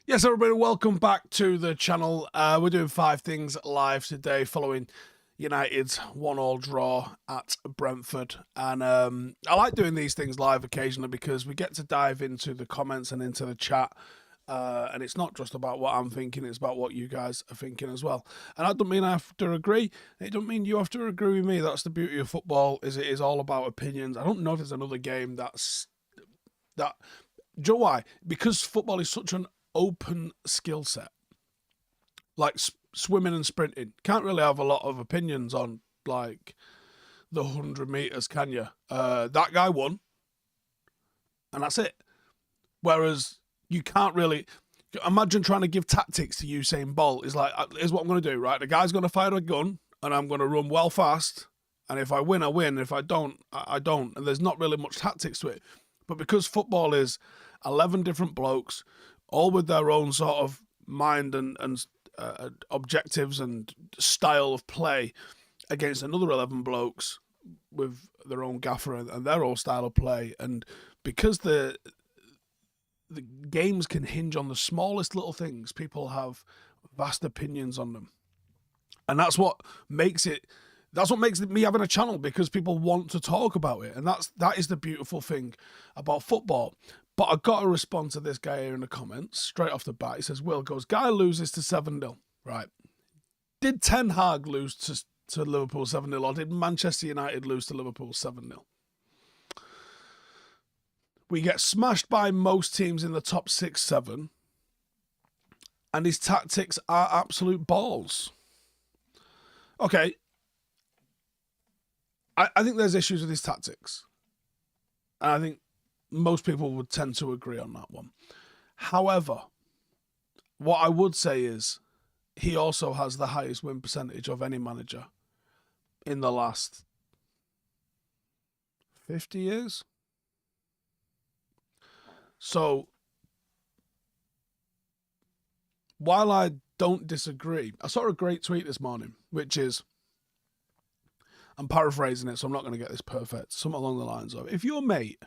Yes, everybody, welcome back to the channel. We're doing 5 things live today following United's 1-1 draw at Brentford. And I like doing these things live occasionally because we get to dive into the comments and into the chat. And it's not just about what I'm thinking, it's about what you guys are thinking as well. And that doesn't mean I have to agree. It doesn't mean you have to agree with me. That's the beauty of football, is it is all about opinions. I don't know if there's another game that. Do you know why? Because football is such an open skill set, like swimming and sprinting. Can't really have a lot of opinions on like the 100 meters, can you? That guy won, and that's it. Whereas you can't really imagine trying to give tactics to Usain Bolt. Is like, here's what I'm going to do. Right, the guy's going to fire a gun, and I'm going to run well fast. And if I win, I win. If I don't, I don't. And there's not really much tactics to it. But because football is 11 different blokes, all with their own sort of mind and objectives and style of play against another 11 blokes with their own gaffer and their own style of play. And because the games can hinge on the smallest little things, people have vast opinions on them. And that's what makes it me having a channel, because people want to talk about it. And that is the beautiful thing about football. But I got to respond to this guy here in the comments straight off the bat. He says, Will goes, guy loses to 7-0. Right. Did Ten Hag lose to Liverpool 7-0, or did Manchester United lose to Liverpool 7-0? We get smashed by most teams in the top 6, 7. And his tactics are absolute balls. Okay. I think there's issues with his tactics. And I think most people would tend to agree on that one. However, what I would say is he also has the highest win percentage of any manager in the last 50 years. So, while I don't disagree, I saw a great tweet this morning, which is, I'm paraphrasing it, so I'm not going to get this perfect, something along the lines of, if your mate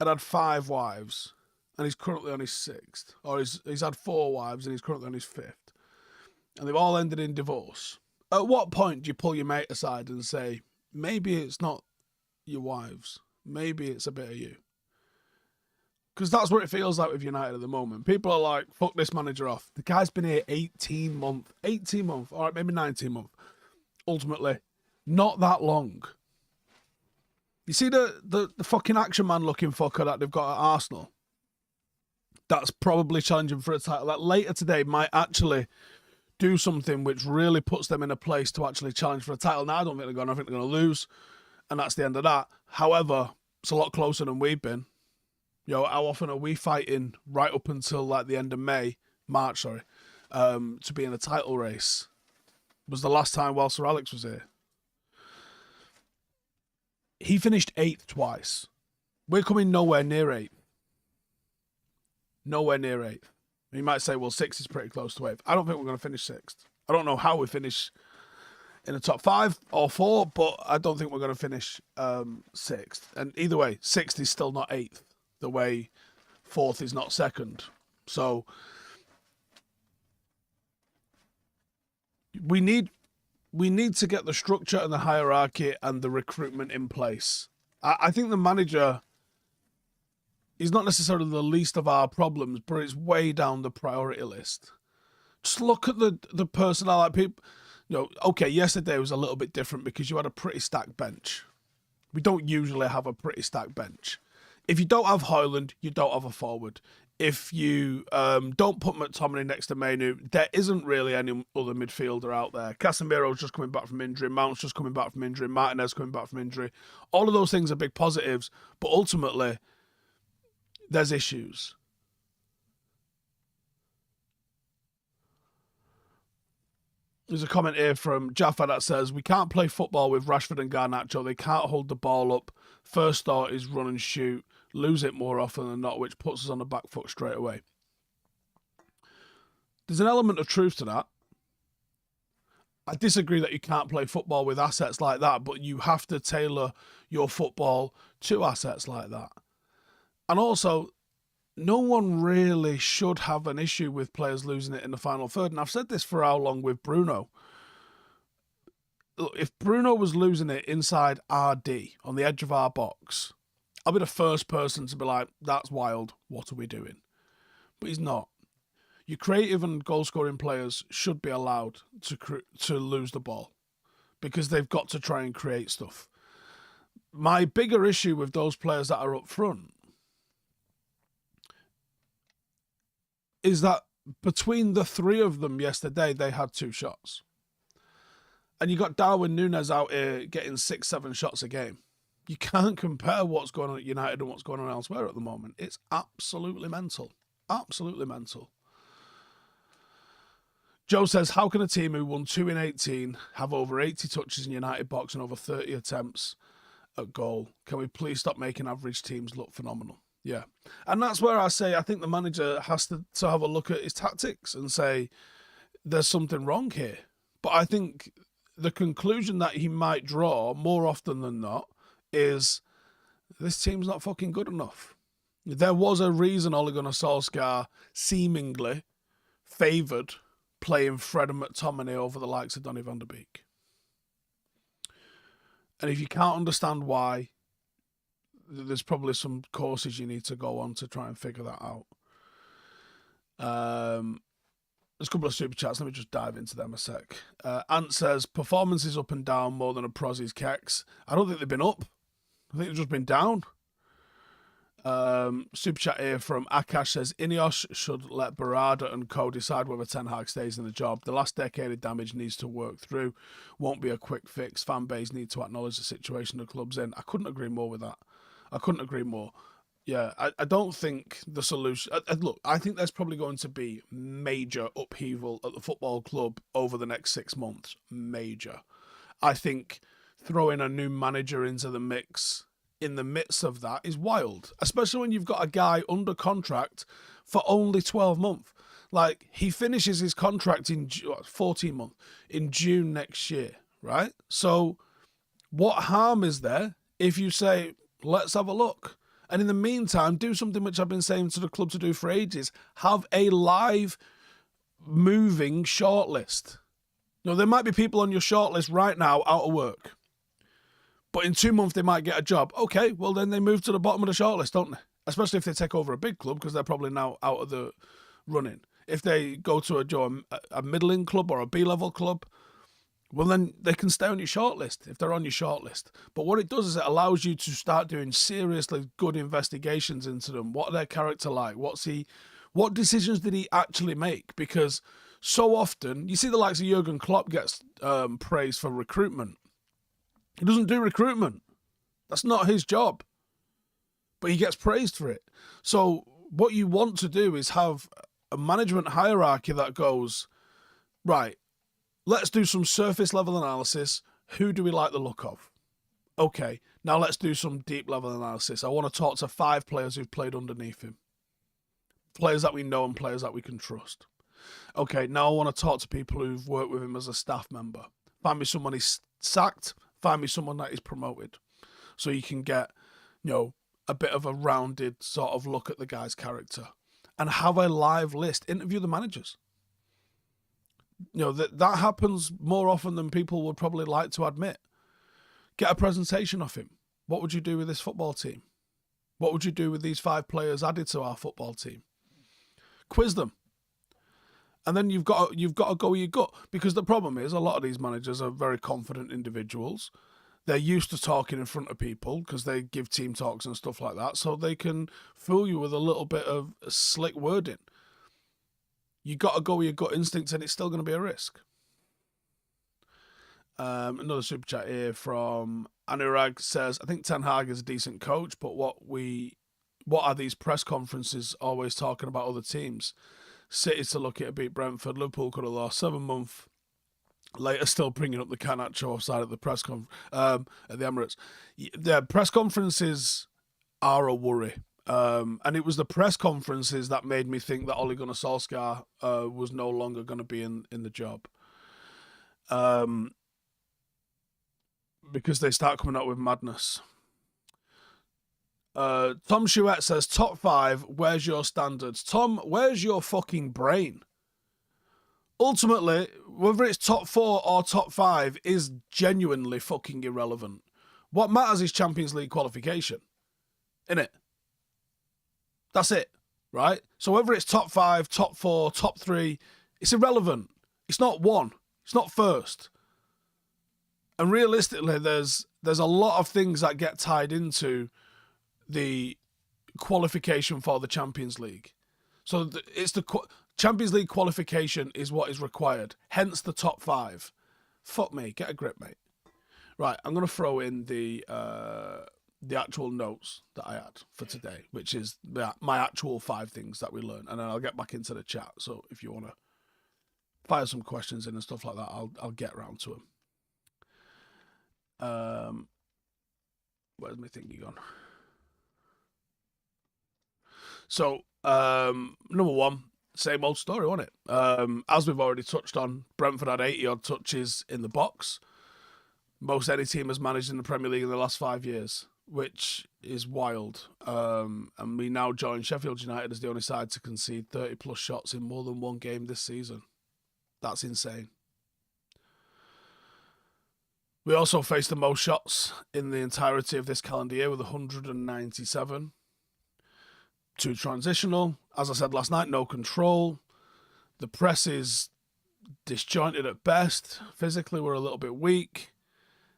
had 5 wives and he's currently on his 6th, or he's had 4 wives and he's currently on his 5th, and they've all ended in divorce, at what point do you pull your mate aside and say, maybe it's not your wives, maybe it's a bit of you? Because that's what it feels like with United at the moment. People are like, fuck this manager off. The guy's been here 18 months, all right, maybe 19 months. Ultimately, not that long. You see the fucking action man looking fucker that they've got at Arsenal? That's probably challenging for a title. That later today might actually do something which really puts them in a place to actually challenge for a title. Now, I don't think they're going to. I think they're going to lose. And that's the end of that. However, it's a lot closer than we've been. You know, how often are we fighting right up until like the end of March, to be in a title race? Was the last time while Sir Alex was here. He finished 8th twice. We're coming nowhere near 8th. Nowhere near 8th. You might say, well, 6 is pretty close to 8th. I don't think we're going to finish 6th. I don't know how we finish in the top 5 or 4, but I don't think we're going to finish 6th. And either way, 6th is still not 8th, the way 4th is not 2nd. So we need to get the structure and the hierarchy and the recruitment in place. I think the manager is not necessarily the least of our problems, but it's way down the priority list. Just look at the personnel. Like people, you know, okay, yesterday was a little bit different because you had a pretty stacked bench. We don't usually have a pretty stacked bench. If you don't have Højlund, you don't have a forward. If you don't put McTominay next to Mainu, there isn't really any other midfielder out there. Casemiro's just coming back from injury. Mount's just coming back from injury. Martinez coming back from injury. All of those things are big positives, but ultimately, there's issues. There's a comment here from Jaffa that says, we can't play football with Rashford and Garnacho. They can't hold the ball up. First thought is run and shoot. Lose it more often than not, which puts us on the back foot straight away. There's an element of truth to that. I disagree that you can't play football with assets like that, but you have to tailor your football to assets like that. And also, no one really should have an issue with players losing it in the final third. And I've said this for how long with Bruno. Look, if Bruno was losing it inside our D on the edge of our box, I'll be the first person to be like, that's wild. What are we doing? But he's not. Your creative and goal scoring players should be allowed to lose the ball because they've got to try and create stuff. My bigger issue with those players that are up front is that between the three of them yesterday, they had 2 shots. And you got Darwin Núñez out here getting 6-7 shots a game. You can't compare what's going on at United and what's going on elsewhere at the moment. It's absolutely mental. Absolutely mental. Joe says, how can a team who won 2 in 18 have over 80 touches in United box and over 30 attempts at goal? Can we please stop making average teams look phenomenal? Yeah. And that's where I say I think the manager has to have a look at his tactics and say there's something wrong here. But I think the conclusion that he might draw more often than not is this team's not fucking good enough. There was a reason Ole Gunnar Solskjaer seemingly favoured playing Fred and McTominay over the likes of Donny van der Beek. And if you can't understand why, there's probably some courses you need to go on to try and figure that out. There's a couple of super chats. Let me just dive into them a sec. Ant says, performance is up and down more than a Prozzy's kecks. I don't think they've been up. I think they've just been down. Super chat here from Akash says, Ineos should let Barada and co decide whether Ten Hag stays in the job. The last decade of damage needs to work through. Won't be a quick fix. Fan base need to acknowledge the situation the club's in. I couldn't agree more with that. I couldn't agree more. Yeah, I don't think the solution... Look, I think there's probably going to be major upheaval at the football club over the next 6 months. Major. I think throwing a new manager into the mix in the midst of that is wild. Especially when you've got a guy under contract for only 12 months. Like, he finishes his contract in 14 months, in June next year, right? So, what harm is there if you say, let's have a look? And in the meantime, do something which I've been saying to the club to do for ages. Have a live, moving shortlist. You know, there might be people on your shortlist right now out of work. But in 2 months, they might get a job. Okay, well, then they move to the bottom of the shortlist, don't they? Especially if they take over a big club, because they're probably now out of the running. If they go to a middling club or a B-level club, well, then they can stay on your shortlist if they're on your shortlist. But what it does is it allows you to start doing seriously good investigations into them. What are their character like? What decisions did he actually make? Because so often, you see the likes of Jurgen Klopp gets praised for recruitment. He doesn't do recruitment. That's not his job. But he gets praised for it. So what you want to do is have a management hierarchy that goes, right, let's do some surface level analysis. Who do we like the look of? Okay, now let's do some deep level analysis. I want to talk to 5 players who've played underneath him. Players that we know and players that we can trust. Okay, now I want to talk to people who've worked with him as a staff member. Find me someone he's sacked. Find me someone that is promoted. So you can get, a bit of a rounded sort of look at the guy's character. And have a live list. Interview the managers. That happens more often than people would probably like to admit. Get a presentation of him. What would you do with this football team? What would you do with these 5 players added to our football team? Quiz them. And then you've got to go with your gut. Because the problem is a lot of these managers are very confident individuals. They're used to talking in front of people because they give team talks and stuff like that. So they can fool you with a little bit of slick wording. You got to go with your gut instincts and it's still going to be a risk. Another super chat here from Anurag says, I think Ten Hag is a decent coach, but what are these press conferences always talking about other teams? City to lucky to beat Brentford. Liverpool could have lost 7 months later, still bringing up the Garnacho offside at the press conference at the Emirates. The press conferences are a worry. And it was the press conferences that made me think that Ole Gunnar Solskjaer was no longer going to be in the job. Because they start coming out with madness. Tom Chouette says, top 5, where's your standards? Tom, where's your fucking brain? Ultimately, whether it's top 4 or top 5 is genuinely fucking irrelevant. What matters is Champions League qualification. Innit? That's it, right? So whether it's top 5, top 4, top 3, it's irrelevant. It's not one. It's not first. And realistically, there's a lot of things that get tied into the qualification for the Champions League. So it's the Champions League qualification is what is required. Hence the top 5. Fuck me, get a grip, mate. Right, I'm gonna throw in the actual notes that I had for today, which is my actual 5 things that we learned, and then I'll get back into the chat. So if you wanna fire some questions in and stuff like that, I'll get around to them. Where's my thingy gone? So, number 1, same old story, wasn't it? As we've already touched on, Brentford had 80-odd touches in the box. Most any team has managed in the Premier League in the last 5 years, which is wild. And we now join Sheffield United as the only side to concede 30-plus shots in more than one game this season. That's insane. We also faced the most shots in the entirety of this calendar year with 197. 2 transitional. As I said last night, no control. The press is disjointed at best. Physically, we're a little bit weak.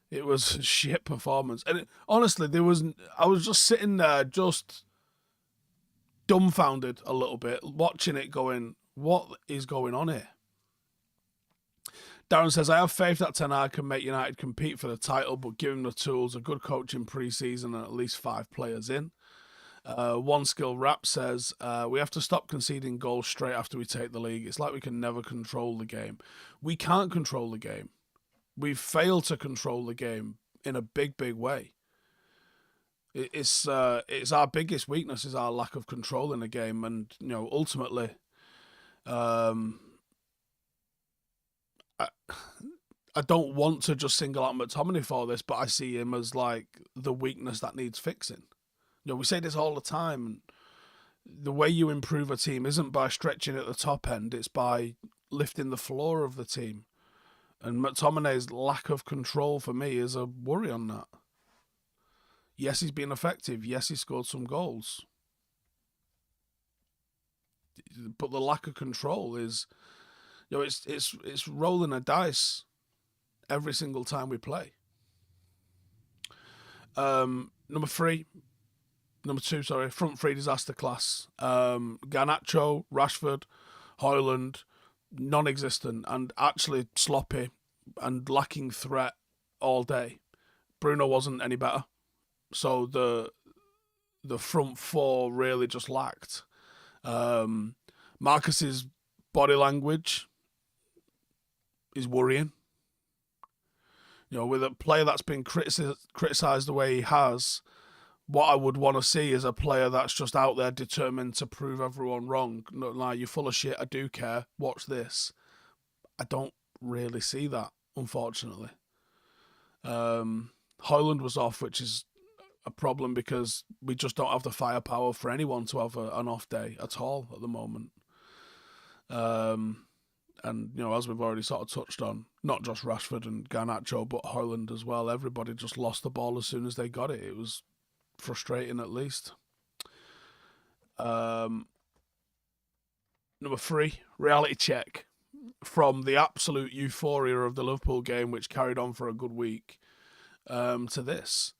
It was a shit performance. And honestly, I was just sitting there just dumbfounded a little bit, watching it going, what is going on here? Darren says, I have faith that Ten Hag can make United compete for the title, but give him the tools, a good coach in pre-season and at least 5 players in. One Skill Rap says, we have to stop conceding goals straight after we take the league. It's like we can never control the game. We can't control the game. We've failed to control the game in a big, big way. It's our biggest weakness is our lack of control in the game. And, you know, ultimately, I don't want to just single out McTominay for this, but I see him as like the weakness that needs fixing. You know, we say this all the time. The way you improve a team isn't by stretching at the top end. It's by lifting the floor of the team. And McTominay's lack of control for me is a worry on that. Yes, he's been effective. Yes, he scored some goals. But the lack of control is, you know, it's rolling a dice every single time we play. Number 2, front 3 disaster class. Garnacho, Rashford, Howson, non-existent and actually sloppy and lacking threat all day. Bruno wasn't any better. So the front 4 really just lacked. Marcus's body language is worrying. You know, with a player that's been criticised the way he has, what I would want to see is a player that's just out there determined to prove everyone wrong. Not like, you're full of shit, I do care, watch this. I don't really see that, unfortunately. Howland was off, which is a problem because we just don't have the firepower for anyone to have an off day at all at the moment. And, you know, as we've already sort of touched on, not just Rashford and Garnacho, but Howland as well. Everybody just lost the ball as soon as they got it. It was frustrating, at least. Number 3, reality check. From the absolute euphoria of the Liverpool game, which carried on for a good week, to this.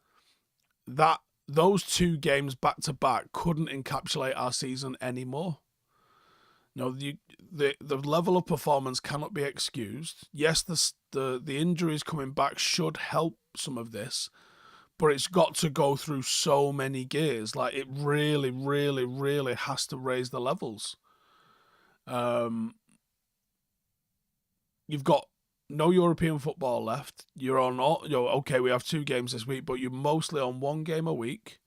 Those 2 games back to back couldn't encapsulate our season anymore. No, the level of performance cannot be excused. Yes, the injuries coming back should help some of this, but it's got to go through so many gears. Like, it really, really, really has to raise the levels. You've got no European football left. You're on okay, we have 2 games this week, but you're mostly on 1 game a week.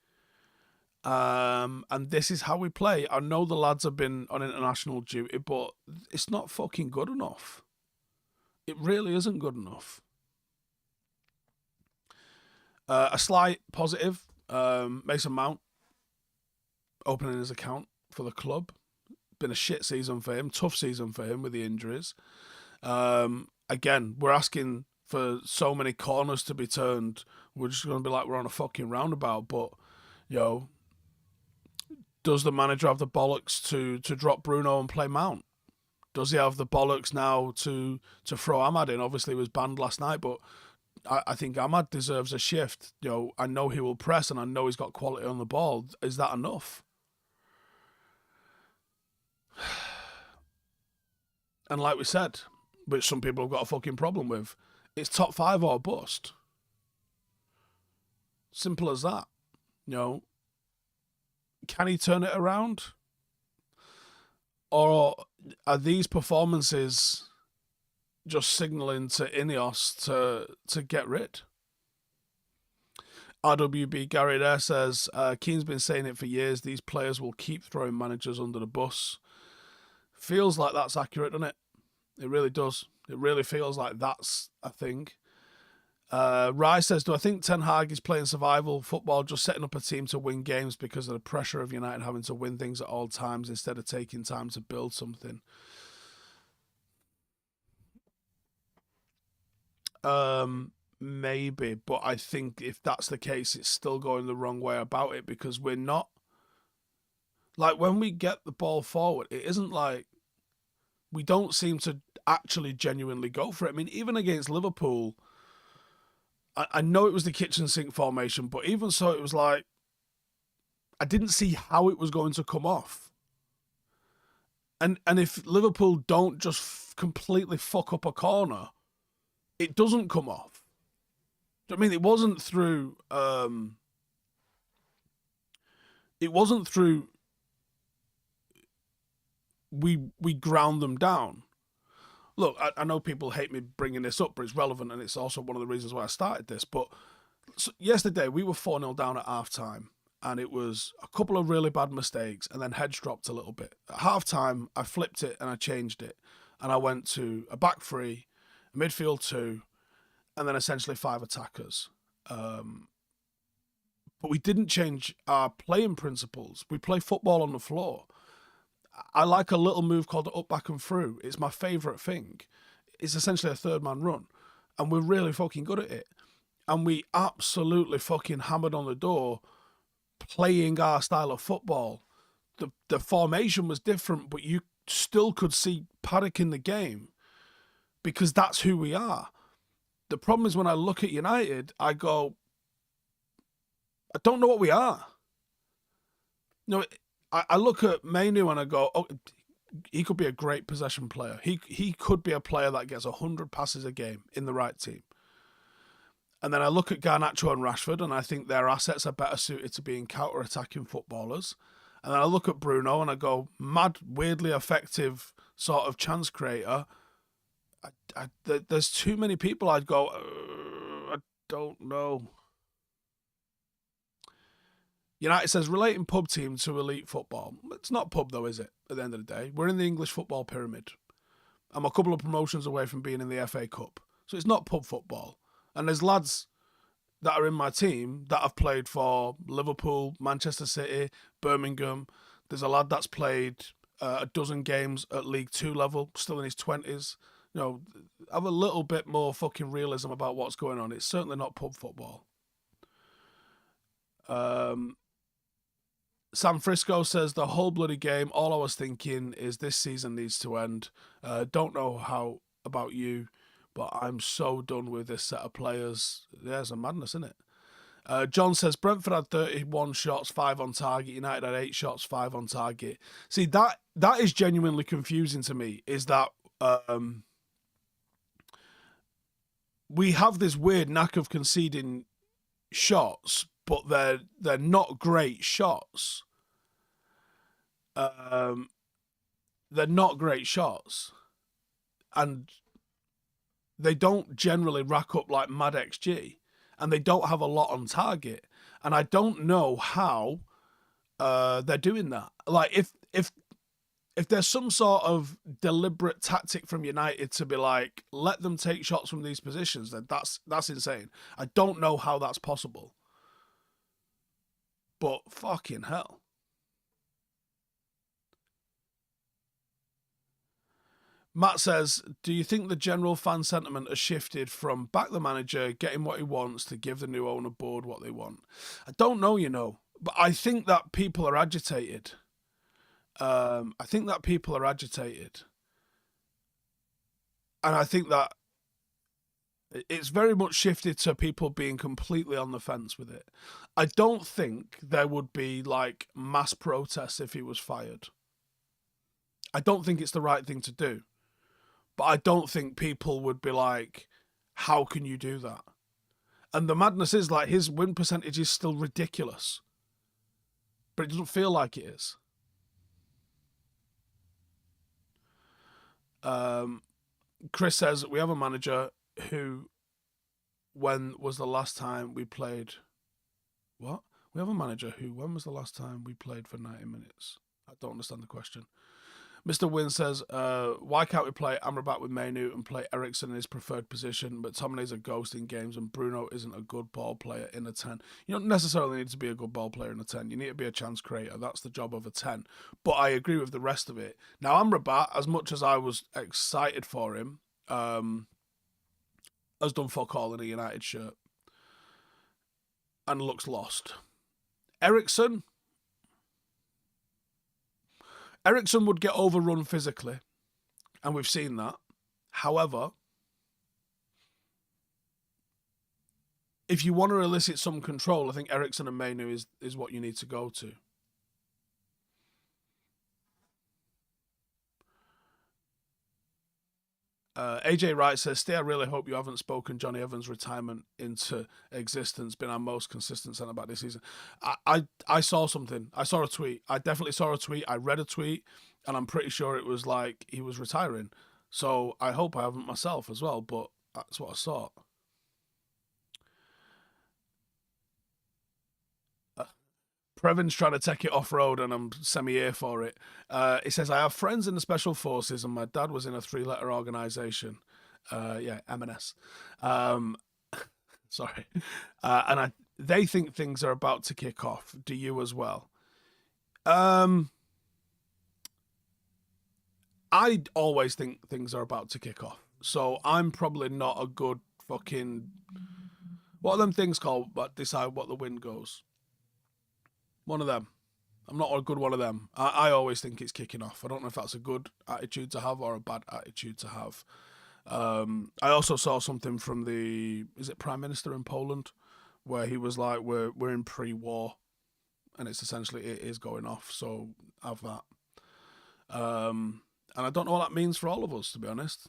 And this is how we play. I know the lads have been on international duty, but it's not fucking good enough. It really isn't good enough. A slight positive, Mason Mount opening his account for the club. Been a shit season for him, tough season for him with the injuries. Again, we're asking for so many corners to be turned. We're just going to be like we're on a fucking roundabout. But, does the manager have the bollocks to drop Bruno and play Mount? Does he have the bollocks now to throw Ahmad in? Obviously, he was banned last night, but I think Ahmad deserves a shift. I know he will press, and I know he's got quality on the ball. Is that enough? And like we said, which some people have got a fucking problem with, it's top 5 or bust. Simple as that. Can he turn it around? Or are these performances just signalling to Ineos to get rid? RWB Gary there says, Keane's been saying it for years, these players will keep throwing managers under the bus. Feels like that's accurate, doesn't it? It really does. It really feels like that's a thing. Rye says, do I think Ten Hag is playing survival football, just setting up a team to win games because of the pressure of United having to win things at all times instead of taking time to build something? Maybe, but I think if that's the case, it's still going the wrong way about it, because we're not, like, when we get the ball forward, it isn't like we don't seem to actually genuinely go for it. I mean, even against Liverpool, I know it was the kitchen sink formation, but even so, it was like, I didn't see how it was going to come off. And if Liverpool don't just completely fuck up a corner, it doesn't come off. I mean, it wasn't through we ground them down. Look, I know people hate me bringing this up, but it's relevant, and it's also one of the reasons why I started this. But yesterday, we were 4-0 down at half-time, and it was a couple of really bad mistakes, and then heads dropped a little bit. At half-time, I flipped it, and I changed it, and I went to a back three, a midfield two, and then essentially 5 attackers. But we didn't change our playing principles. We play football on the floor. I like a little move called the up, back and through. It's my favourite thing. It's essentially a third man run. And we're really fucking good at it. And we absolutely fucking hammered on the door playing our style of football. The formation was different, but you still could see Paddock in the game because that's who we are. The problem is when I look at United, I go, I don't know what we are. I look at Mainu and I go, oh, he could be a great possession player. He could be a player that gets 100 passes a game in the right team. And then I look at Garnacho and Rashford, and I think their assets are better suited to being counter-attacking footballers. And then I look at Bruno and I go, mad, weirdly effective sort of chance creator. There's too many people I'd go, I don't know. United says, relating pub team to elite football. It's not pub though, is it? At the end of the day, we're in the English football pyramid. I'm a couple of promotions away from being in the FA Cup. So it's not pub football. And there's lads that are in my team that have played for Liverpool, Manchester City, Birmingham. There's a lad that's played a dozen games at League 2 level, still in his 20s. Have a little bit more fucking realism about what's going on. It's certainly not pub football. Sam Frisco says, the whole bloody game, all I was thinking is this season needs to end. Don't know how about you, but I'm so done with this set of players. There's a madness, isn't it? John says, Brentford had 31 shots, 5 on target. United had 8 shots, 5 on target. See, that is genuinely confusing to me, is that we have this weird knack of conceding shots, but they're not great shots. They're not great shots. And they don't generally rack up like mad XG. And they don't have a lot on target. And I don't know how they're doing that. Like, if there's some sort of deliberate tactic from United to be like, let them take shots from these positions, then that's insane. I don't know how that's possible. But fucking hell. Matt says, do you think the general fan sentiment has shifted from back the manager, getting what he wants, to give the new owner board what they want? I don't know, but I think that people are agitated. I think that people are agitated. And I think that it's very much shifted to people being completely on the fence with it. I don't think there would be like mass protests if he was fired. I don't think it's the right thing to do. But I don't think people would be like, how can you do that? And the madness is like his win percentage is still ridiculous. But it doesn't feel like it is. Chris says, we have a manager who, when was the last time we played? What? We have a manager who, when was the last time we played for 90 minutes? I don't understand the question. Mr. Wynn says, why can't we play Amrabat with Mainu and play Eriksen in his preferred position, but Tominay's a ghost in games and Bruno isn't a good ball player in a 10? You don't necessarily need to be a good ball player in a 10. You need to be a chance creator. That's the job of a 10. But I agree with the rest of it. Now, Amrabat, as much as I was excited for him, has done fuck all in a United shirt and looks lost. Eriksen would get overrun physically, and we've seen that. However, if you want to elicit some control, I think Eriksen and Mainu is what you need to go to. AJ Wright says, Stay, I really hope you haven't spoken Johnny Evans' retirement into existence. Been our most consistent centre back this season. I saw something. I saw a tweet. I definitely saw a tweet. I read a tweet, and I'm pretty sure it was like he was retiring. So I hope I haven't myself as well, but that's what I saw. Previn's trying to take it off road, and I'm semi-here for it. He says, I have friends in the special forces, and my dad was in a 3-letter organisation. Yeah, M&S. Sorry. They think things are about to kick off. Do you as well? I always think things are about to kick off. So I'm probably not a good fucking. What are them things called that decide what the wind goes? One of them. I'm not a good one of them. I always think it's kicking off. I don't know if that's a good attitude to have or a bad attitude to have. I also saw something from is it Prime Minister in Poland, where he was like, "We're in pre-war," and it's essentially it is going off. So have that. And I don't know what that means for all of us, to be honest.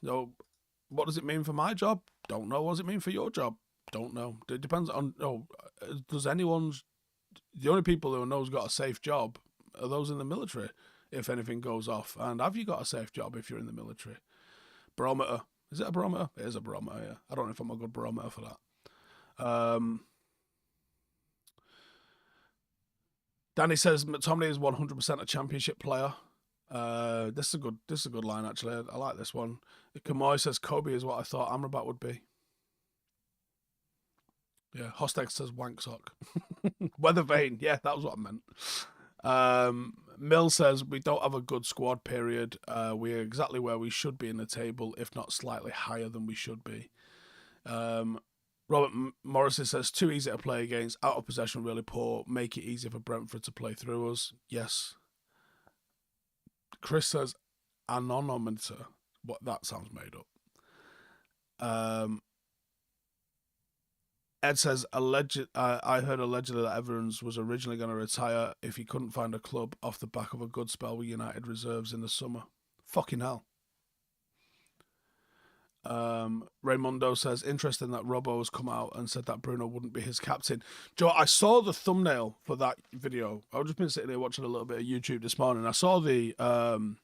What does it mean for my job? Don't know. What does it mean for your job? Don't know. It depends on. Does anyone's the only people who know's got a safe job are those in the military if anything goes off. And have you got a safe job if you're in the military? Barometer. Is it a barometer? It is a barometer, yeah. I don't know if I'm a good barometer for that. Danny says McTominay is 100% a championship player. This is a good line actually. I like this one. Kamoy says Kobe is what I thought Amrabat would be. Yeah, Hosteg says wank sock. Weather vane. Yeah, that was what I meant. Mill says we don't have a good squad, period. We're exactly where we should be in the table, if not slightly higher than we should be. Robert Morrison says too easy to play against, out of possession really poor, make it easy for Brentford to play through us. Yes. Chris says anonymity. What, that sounds made up. Ed says, I heard allegedly that Evans was originally going to retire if he couldn't find a club off the back of a good spell with United reserves in the summer. Fucking hell. Raymundo says, interesting that Robbo has come out and said that Bruno wouldn't be his captain. Joe, I saw the thumbnail for that video. I've just been sitting here watching a little bit of YouTube this morning. I saw that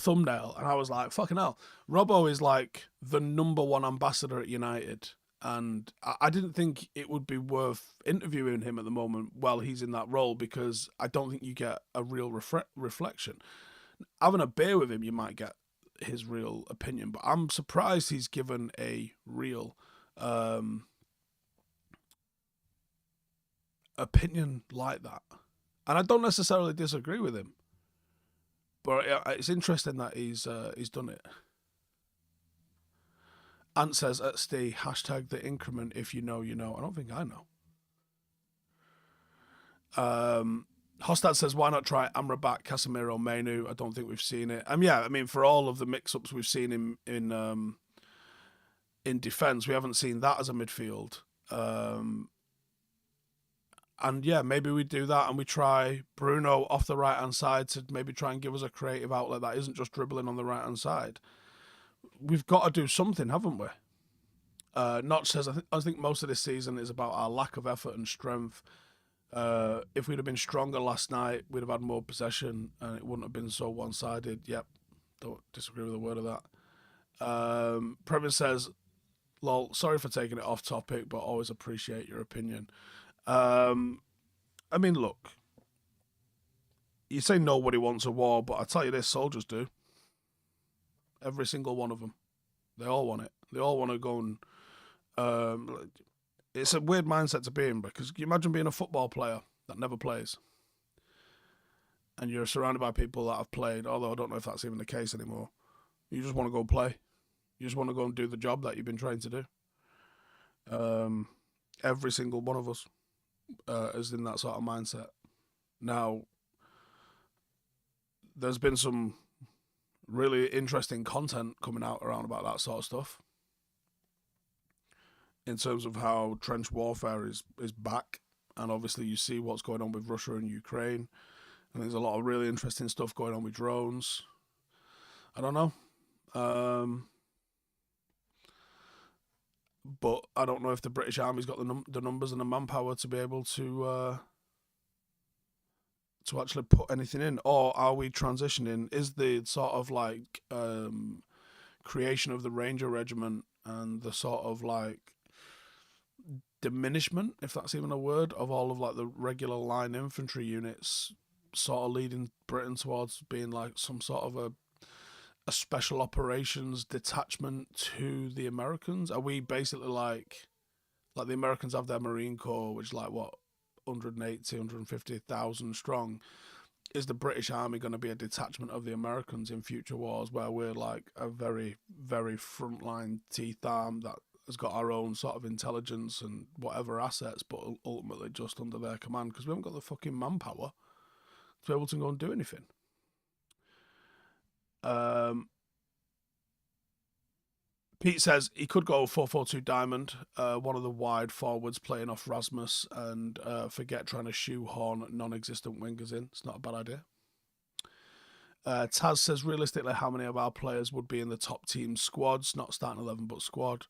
thumbnail and I was like, fucking hell. Robbo is like the #1 ambassador at United. And I didn't think it would be worth interviewing him at the moment while he's in that role because I don't think you get a real reflection. Having a beer with him, you might get his real opinion, but I'm surprised he's given a real opinion like that. And I don't necessarily disagree with him. But it's interesting that he's done it. Ant says at Steve, hashtag the increment. If you know, you know. I don't think I know. Hostad says, why not try Amrabat, Casemiro, Menu? I don't think we've seen it. Yeah, I mean, for all of the mix-ups we've seen in defence, we haven't seen that as a midfield. And yeah, maybe we do that and we try Bruno off the right-hand side to maybe try and give us a creative outlet that isn't just dribbling on the right-hand side. We've got to do something, haven't we? Notch says, I think most of this season is about our lack of effort and strength. If we'd have been stronger last night, we'd have had more possession and it wouldn't have been so one-sided. Yep, don't disagree with a word of that. Premier says, lol, sorry for taking it off topic, but always appreciate your opinion. I mean, look, you say nobody wants a war, but I tell you this, soldiers do. Every single one of them. They all want it. They all want to go and... it's a weird mindset to be in, because you imagine being a football player that never plays. And you're surrounded by people that have played, although I don't know if that's even the case anymore. You just want to go and play. You just want to go and do the job that you've been trained to do. Every single one of us is in that sort of mindset. Now, there's been some really interesting content coming out around about that sort of stuff, in terms of how trench warfare is back. And obviously you see what's going on with Russia and Ukraine. And there's a lot of really interesting stuff going on with drones. I don't know. But I don't know if the British Army's got the numbers and the manpower to be able to actually put anything in. Or are we transitioning? Is the sort of like creation of the Ranger Regiment and the sort of like diminishment, if that's even a word, of all of like the regular line infantry units sort of leading Britain towards being like some sort of a special operations detachment to the Americans? Are we basically like the Americans have their Marine Corps, which is like what, 180, 150,000 strong? Is the British Army going to be a detachment of the Americans in future wars, where we're like a very, very frontline teeth arm that has got our own sort of intelligence and whatever assets, but ultimately just under their command, because we haven't got the fucking manpower to be able to go and do anything. Pete says he could go 4-4-2 diamond, one of the wide forwards playing off Rasmus, and forget trying to shoehorn non-existent wingers in. It's not a bad idea. Taz says, realistically, how many of our players would be in the top team squads, not starting 11 but squad?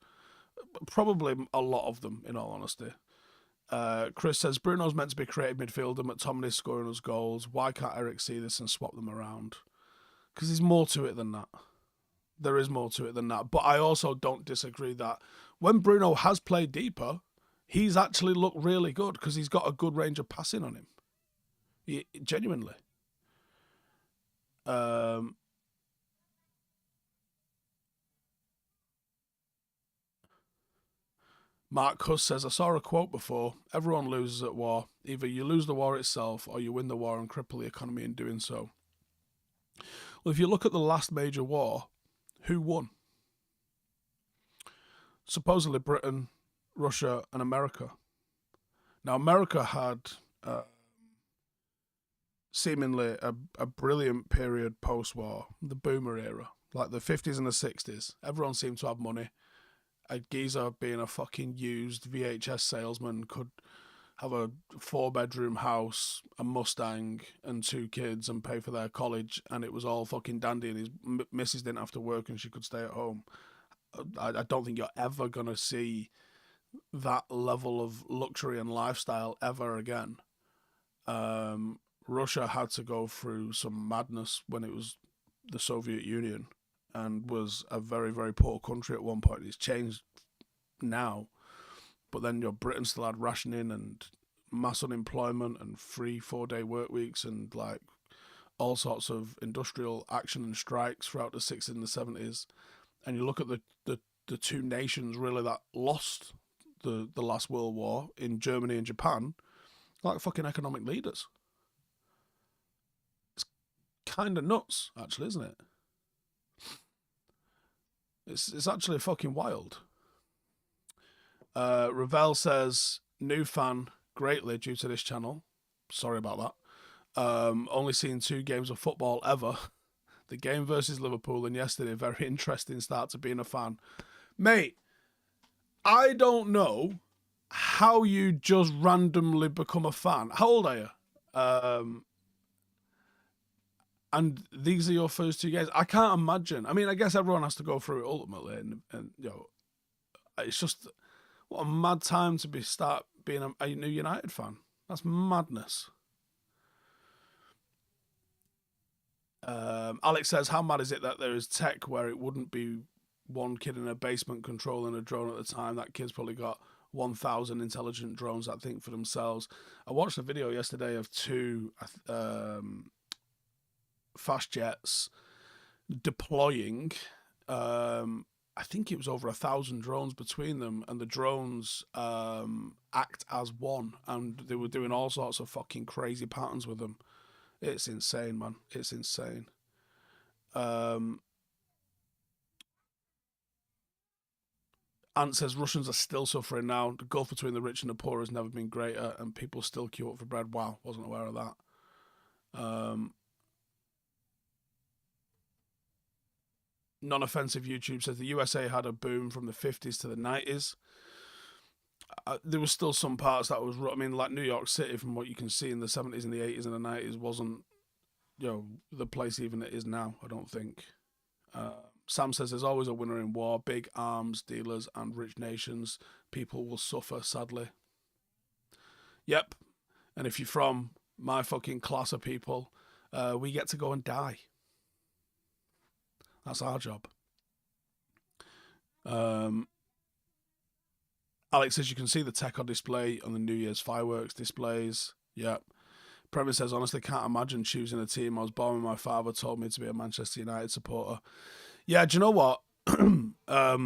Probably a lot of them, in all honesty. Chris says, Bruno's meant to be a creative midfielder, McTominay's scoring us goals. Why can't Erik see this and swap them around? Because there's more to it than that. There is more to it than that. But I also don't disagree that when Bruno has played deeper, he's actually looked really good, because he's got a good range of passing on him. Genuinely. Mark Huss says, I saw a quote before, everyone loses at war. Either you lose the war itself or you win the war and cripple the economy in doing so. Well, if you look at the last major war, who won? Supposedly Britain, Russia, and America. Now, America had seemingly a brilliant period post-war, the boomer era, like the 50s and the 60s. Everyone seemed to have money. A geezer being a fucking used VHS salesman could have a 4-bedroom house, a Mustang, and 2 kids and pay for their college, and it was all fucking dandy, and his missus didn't have to work and she could stay at home. I don't think you're ever going to see that level of luxury and lifestyle ever again. Russia had to go through some madness when it was the Soviet Union and was a very, very poor country at one point. It's changed now. But then your Britain still had rationing and mass unemployment and free 4-day work weeks and like all sorts of industrial action and strikes throughout the 60s and the 70s. And you look at the two nations really that lost the last World War in Germany and Japan, like fucking economic leaders. It's kind of nuts, actually, isn't it? It's actually fucking wild. Ravel says, new fan greatly due to this channel. Sorry about that. Only seen 2 games of football ever. The game versus Liverpool and yesterday, very interesting start to being a fan. Mate, I don't know how you just randomly become a fan. How old are you? And these are your first 2 games. I can't imagine. I mean, I guess everyone has to go through it ultimately, and you know, it's just what a mad time to start being a new United fan. That's madness. Alex says, how mad is it that there is tech where it wouldn't be one kid in a basement controlling a drone at the time? That kid's probably got 1,000 intelligent drones that think for themselves. I watched a video yesterday of 2 fast jets deploying. I think it was over 1,000 drones between them, and the drones act as one, and they were doing all sorts of fucking crazy patterns with them. It's insane, man. It's insane. Ant says Russians are still suffering now. The gulf between the rich and the poor has never been greater, and people still queue up for bread. Wow, wasn't aware of that. Non-offensive YouTube says the USA had a boom from the 50s to the 90s. There was still some parts that was, I mean, like New York City, from what you can see in the 70s and the 80s and the 90s, wasn't, you know, the place even it is now, I don't think. Sam says there's always a winner in war. Big arms dealers and rich nations. People will suffer, sadly. Yep. And if you're from my fucking class of people, we get to go and die. That's our job. Alex says you can see the tech on display on the New Year's fireworks displays. Yep. Premier says, honestly, can't imagine choosing a team. I was born when my father told me to be a Manchester United supporter. Yeah, do you know what? I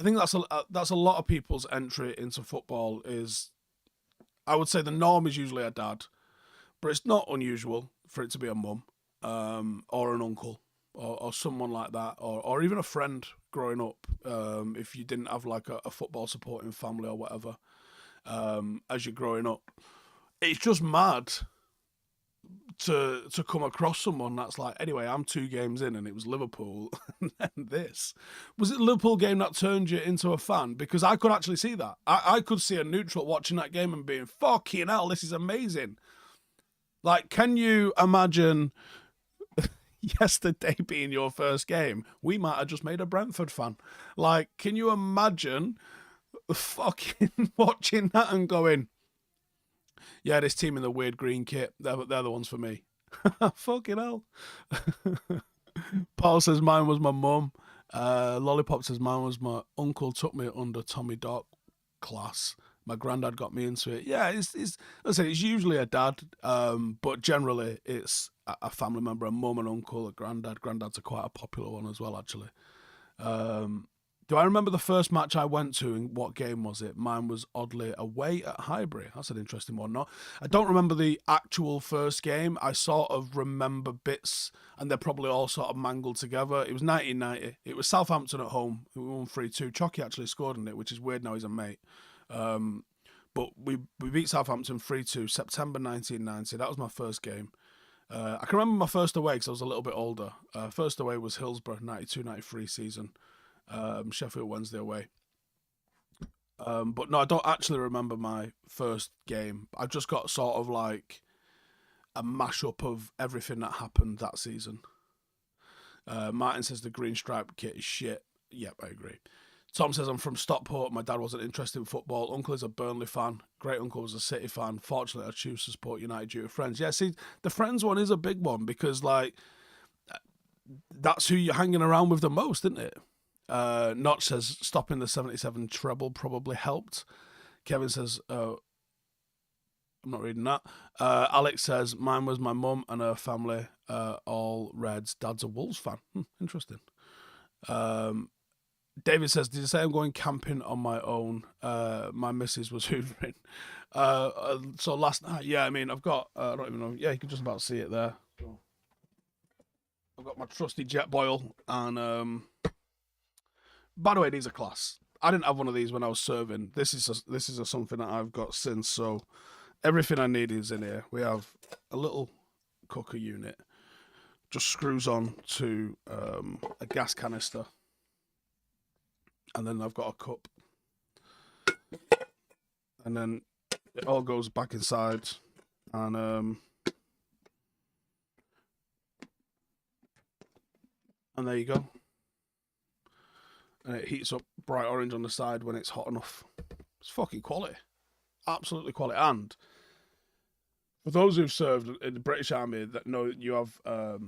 think that's a lot of people's entry into football. Is, I would say the norm is usually a dad, but it's not unusual for it to be a mum, or an uncle, or someone like that, or even a friend growing up. If you didn't have like a football supporting family or whatever, as you're growing up, it's just mad to come across someone that's like, anyway, I'm 2 games in and it was Liverpool, and then this. Was it the Liverpool game that turned you into a fan? Because I could actually see that. I could see a neutral watching that game and being, fucking hell, this is amazing. Like, can you imagine yesterday being your first game? We might have just made a Brentford fan. Like, can you imagine fucking watching that and going, yeah, this team in the weird green kit, they're the ones for me. Fucking hell. Paul says mine was my mum. Lollipop says mine was my uncle, took me under Tommy Dock class. My granddad got me into it. Yeah, it's usually a dad, but generally it's a family member, a mum, an uncle, a granddad. Granddad's quite a popular one as well, actually. Do I remember the first match I went to and what game was it? Mine was oddly away at Highbury. That's an interesting one. No, I don't remember the actual first game. I sort of remember bits, and they're probably all sort of mangled together. It was 1990. It was Southampton at home. We won 3-2. Chocky actually scored in it, which is weird now he's a mate. But we beat Southampton 3-2, September 1990. That was my first game. I can remember my first away because I was a little bit older. First away was Hillsborough, 92-93 season. Sheffield Wednesday away. But no, I don't actually remember my first game. I've just got sort of like a mashup of everything that happened that season. Martin says the green striped kit is shit. Yep, I agree. Tom says I'm from Stockport. My dad wasn't interested in football. Uncle is a Burnley fan. Great uncle was a City fan. Fortunately, I choose to support United due to friends. Yeah, see, the friends one is a big one because like that's who you're hanging around with the most, isn't it? Notch says stopping the 77 treble probably helped. Kevin says, I'm not reading that. Alex says, mine was my mum and her family, all Reds. Dad's a Wolves fan. Interesting. David says, did you say I'm going camping on my own? My missus was hoovering. So last night, yeah, I mean, I've got, I don't even know. Yeah, you can just about see it there. got my trusty jet boil, and by the way, these are class. I didn't have one of these when I was serving. This is something that I've got since. So everything I need is in here. We have a little cooker unit, just screws on to a gas canister, and then I've got a cup, and then it all goes back inside, and there you go. And it heats up bright orange on the side when it's hot enough. It's fucking quality. Absolutely quality. And for those who've served in the British Army that know you have the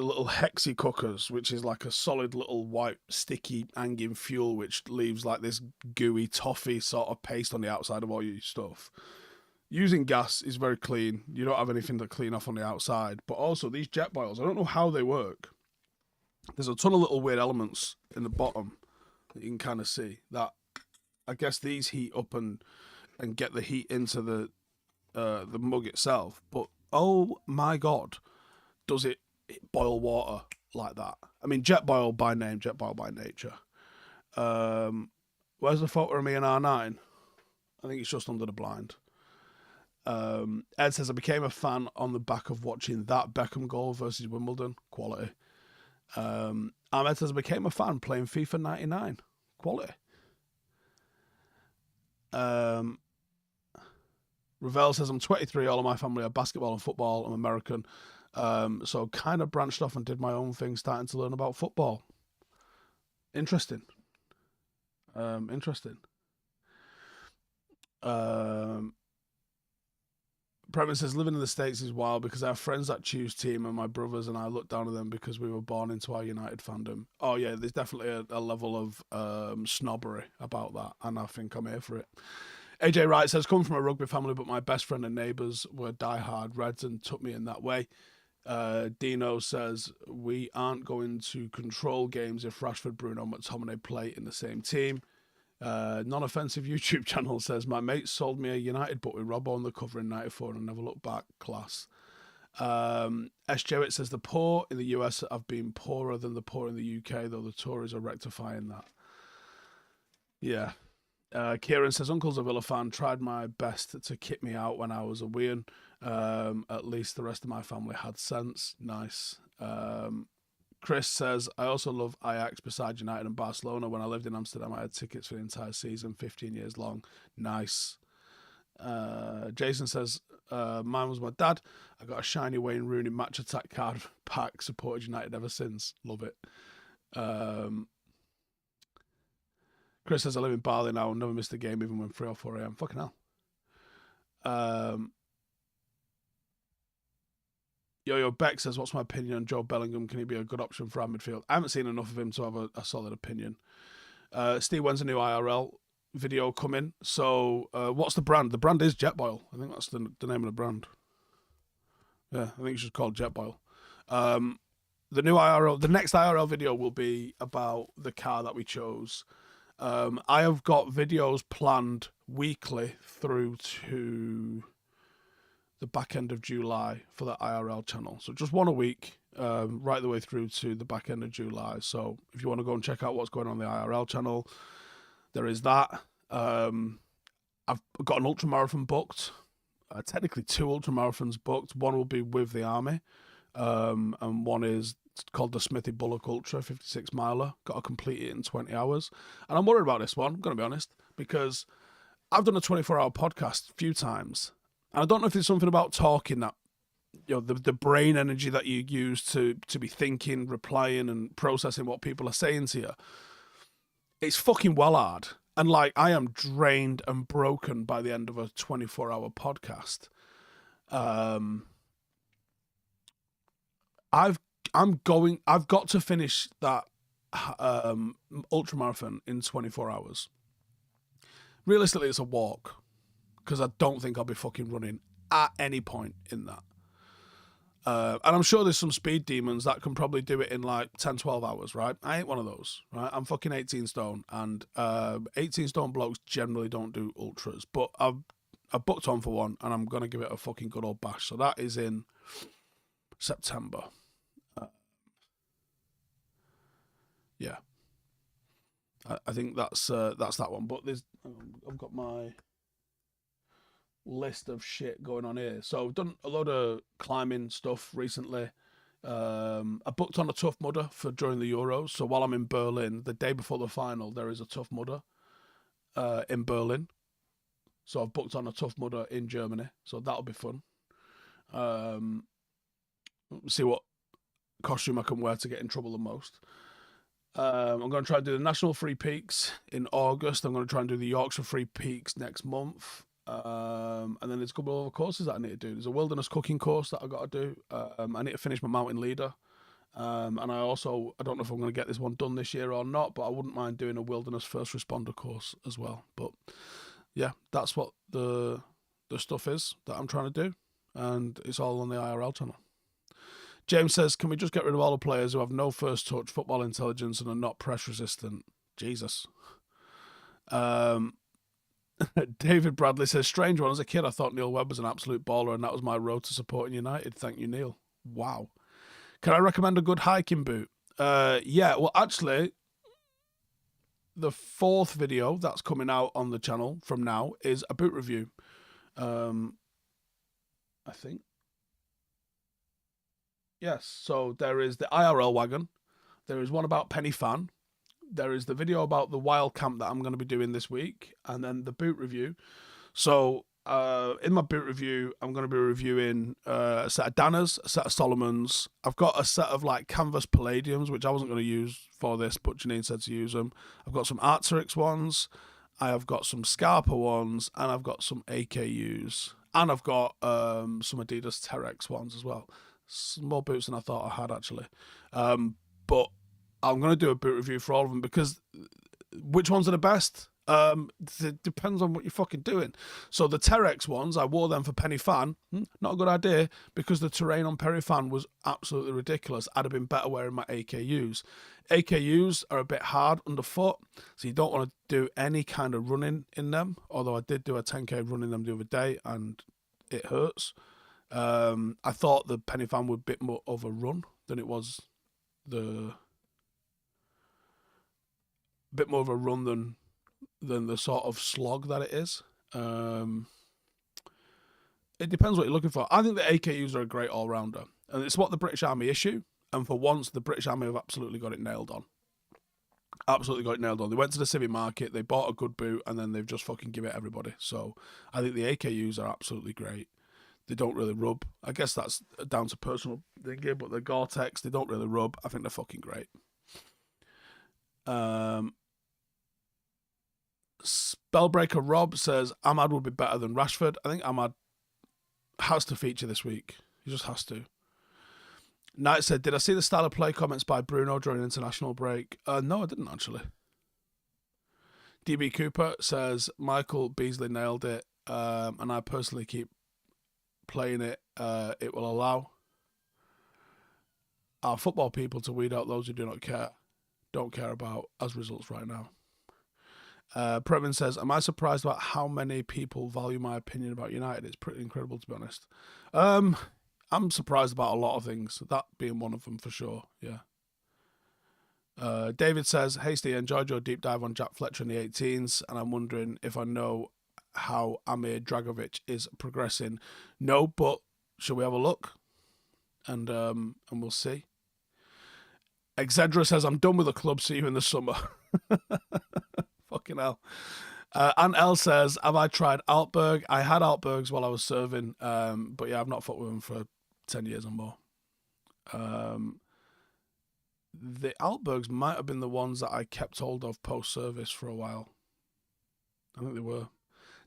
little hexy cookers, which is like a solid little white sticky hanging fuel which leaves like this gooey toffee sort of paste on the outside of all your stuff. Using gas is very clean. You don't have anything to clean off on the outside. But also these jet boils, I don't know how they work. There's a ton of little weird elements in the bottom that you can kind of see that I guess these heat up and get the heat into the mug itself. But oh my God, does it boil water like that? I mean, jet boil by name, jet boil by nature. Where's the photo of me in R9? I think it's just under the blind. Ed says, I became a fan on the back of watching that Beckham goal versus Wimbledon. Quality. Ahmed says, I became a fan playing FIFA 99. Quality. Ravel says, I'm 23. All of my family are basketball and football. I'm American. So kind of branched off and did my own thing, starting to learn about football. Interesting. Premise says, living in the States is wild because I have friends that choose team and my brothers and I look down on them because we were born into our United fandom. Oh yeah, there's definitely a level of snobbery about that, and I think I'm here for it. AJ Wright says, come from a rugby family, but my best friend and neighbours were diehard Reds and took me in that way. Dino says, we aren't going to control games if Rashford, Bruno, McTominay play in the same team. Non-offensive YouTube channel says, my mate sold me a United book with Robbo on the cover in 94 and never looked back. Class. S. Jewett says, the poor in the US have been poorer than the poor in the UK, though the Tories are rectifying that. Yeah. Kieran says, Uncle's a Villa fan, tried my best to kick me out when I was a weean. At least the rest of my family had sense. Nice. Chris says, I also love Ajax beside United and Barcelona. When I lived in Amsterdam, I had tickets for the entire season, 15 years long. Nice. Jason says, mine was my dad. I got a shiny Wayne Rooney match attack card pack, supported United ever since. Love it. Chris says, I live in Bali now and never missed a game even when 3 or 4 a.m. Fucking hell. Yo Beck says, what's my opinion on Joe Bellingham? Can he be a good option for our midfield? I haven't seen enough of him to have a solid opinion. Steve, when's a new IRL video coming? So what's the brand? The brand is Jetboil. I think that's the name of the brand. Yeah, I think it's just called Jetboil. The next IRL video will be about the car that we chose. I have got videos planned weekly through to the back end of July for the IRL channel. So just one a week, right the way through to the back end of July. So if you want to go and check out what's going on the IRL channel, there is that. I've got an ultramarathon booked. Technically 2 ultramarathons booked. One will be with the army, and one is called the Smithy Bullock Ultra 56 miler. Got to complete it in 20 hours. And I'm worried about this one, I'm going to be honest, because I've done a 24-hour podcast a few times. And I don't know if it's something about talking that, you know, the brain energy that you use to be thinking, replying and processing what people are saying to you. It's fucking well hard. And like, I am drained and broken by the end of a 24-hour podcast. I've got to finish that ultramarathon in 24 hours. Realistically, it's a walk, because I don't think I'll be fucking running at any point in that. And I'm sure there's some speed demons that can probably do it in like 10, 12 hours, right? I ain't one of those, right? I'm fucking 18 stone, and 18 stone blokes generally don't do ultras, but I've booked on for one, and I'm going to give it a fucking good old bash. So that is in September. Yeah, I think that's that one. But I've got my list of shit going on here. So I've done a lot of climbing stuff recently. I booked on a Tough Mudder for during the Euros. So while I'm in Berlin, the day before the final, there is a Tough Mudder in Berlin. So I've booked on a Tough Mudder in Germany. So that'll be fun. Um, see what costume I can wear to get in trouble the most. I'm going to try and do the National Free Peaks in August. I'm going to try and do the Yorkshire Free Peaks next month. And then there's a couple of other courses that I need to do. There's a wilderness cooking course that I got to do. I need to finish my mountain leader. And I don't know if I'm going to get this one done this year or not, but I wouldn't mind doing a wilderness first responder course as well. But yeah, that's what the stuff is that I'm trying to do. And it's all on the IRL channel. James says, can we just get rid of all the players who have no first touch, football intelligence, and are not press resistant? Jesus. David Bradley says, strange one. As a kid, I thought Neil Webb was an absolute baller, and that was my road to supporting United. Thank you, Neil. Wow. Can I recommend a good hiking boot? Yeah, well, actually, the 4th video that's coming out on the channel from now is a boot review. I think. Yes, so there is the IRL wagon. There is one about Penny Fan. There is the video about the wild camp that I'm going to be doing this week, and then the boot review. So in my boot review, I'm going to be reviewing a set of Danners, a set of Solomons. I've got a set of like canvas Palladiums, which I wasn't going to use for this, but Janine said to use them. I've got some Arc'teryx ones. I have got some Scarpa ones, and I've got some AKUs, and I've got some Adidas Terex ones as well. Some more boots than I thought I had, actually. But I'm going to do a boot review for all of them, because which ones are the best? It depends on what you're fucking doing. So the Terex ones, I wore them for Penny Fan. Not a good idea, because the terrain on Penny Fan was absolutely ridiculous. I'd have been better wearing my AKUs. AKUs are a bit hard underfoot, so you don't want to do any kind of running in them. Although I did do a 10k run in them the other day, and it hurts. I thought the Penny Fan would be a bit more of a run than it was the bit more of a run than the sort of slog that it is. It depends what you're looking for. I think the AKUs are a great all-rounder, and it's what the British Army issue, and for once the British Army have absolutely got it nailed on. Absolutely got it nailed on. They went to the civic market, they bought a good boot, and then they've just fucking give it everybody. So I think the AKUs are absolutely great. They don't really rub. I guess that's down to personal thinking, but the Gore-Tex, they don't really rub. I think they're fucking great. Spellbreaker Rob says Ahmad would be better than Rashford. I think Ahmad has to feature this week. He just has to. Knight said, did I see the style of play comments by Bruno during international break? No, I didn't, actually. DB Cooper says Michael Beasley nailed it, and I personally keep playing it. It will allow our football people to weed out those who don't care about as results right now. Previn says, am I surprised about how many people value my opinion about United? It's pretty incredible, to be honest. I'm surprised about a lot of things, that being one of them for sure, yeah. David says, Hasty, enjoyed your deep dive on Jack Fletcher in the 18s, and I'm wondering if I know how Amir Dragovic is progressing. No, but shall we have a look? And we'll see. Exedra says, I'm done with the club, see you in the summer. Fucking hell. And L says, have I tried Altberg? I had Altbergs while I was serving, but yeah, I've not fought with them for 10 years or more. The Altbergs might have been the ones that I kept hold of post-service for a while. I think they were.